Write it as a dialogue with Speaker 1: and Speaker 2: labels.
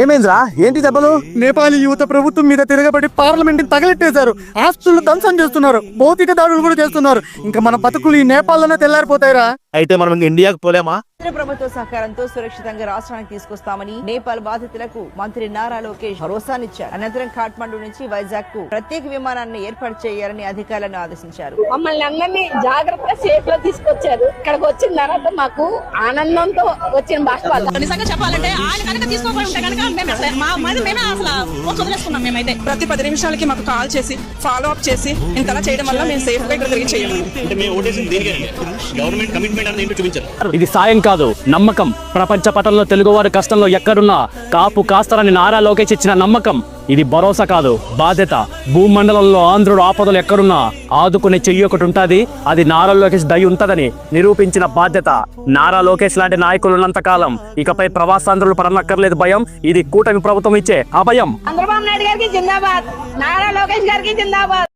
Speaker 1: ఏమైందిరా? ఏంటి దెబ్బలు?
Speaker 2: నేపాలీ యువత ప్రభుత్వం మీద తిరగబడి పార్లమెంట్ తగలెట్టేశారు. ఆస్తులను ధ్వంసం చేస్తున్నారు, భౌతిక దాడులు కూడా చేస్తున్నారు. ఇంకా మన బతుకులు ఈ నేపాల్లోనే తెల్లారిపోతాయిరా.
Speaker 1: అయితే మనం ఇండియాకు పోలేమా?
Speaker 3: కేంద్ర ప్రభుత్వ సహకారంతో సురక్షితంగా రాష్ట్రానికి తీసుకొస్తామని నేపాల్ బాధితులకు మంత్రి నారా లోకేష్ భరోసానిచ్చారు. అనంతరం కాఠ్మండూ నుంచి వైజాగ్ కు ప్రత్యేక విమానాన్ని ఏర్పాటు చేయాలని అధికారులను ఆదేశించారు.
Speaker 4: మమ్మల్ని అందరినీ జాగ్రత్తగా సేఫ్ లో తీసుకొచ్చారు. ఇక్కడికి వచ్చిన తర్వాత మాకు ఆనందంతో వచ్చిన బాష్పాలు.
Speaker 5: నిజంగా చెప్పాలంటే ఆయన కనుక తీసుకోకుండా కనుక మేమే అసలు వదిలేసుకున్నాం. మేమైతే ప్రతి 10 నిమిషాలకి మాకు కాల్ చేసి ఫాలో అప్ చేసి ఇంతలా చేయడం వల్ల మేము సేఫ్ గా ఇక్కడ తిరిగి చేయము.
Speaker 6: ఇది సాయం కాదు, నమ్మకం. ప్రపంచ పటంలో తెలుగువారి కష్టంలో ఎక్కడున్నా కాపు కాస్తారని నారా లోకేష్ ఇచ్చిన నమ్మకం. ఇది భరోసా కాదు, బాధ్యత. భూమండలంలో ఆంధ్రుడు ఆపదలు ఎక్కడున్నా ఆదుకునే చెయ్యి ఒకటి ఉంటుంది. అది నారా లోకేష్ దయ ఉంటదని నిరూపించిన బాధ్యత. నారా లోకేష్ లాంటి నాయకులు ఉన్నంత కాలం ఇకపై ప్రవాసాంధ్రులు పడనక్కర్లేదు భయం. ఇది కూటమి ప్రభుత్వం ఇచ్చే అభయం.
Speaker 4: చంద్రబాబు నాయుడు గారికి జిందాబాద్, నారా లోకేష్ గారికి జిందాబాద్.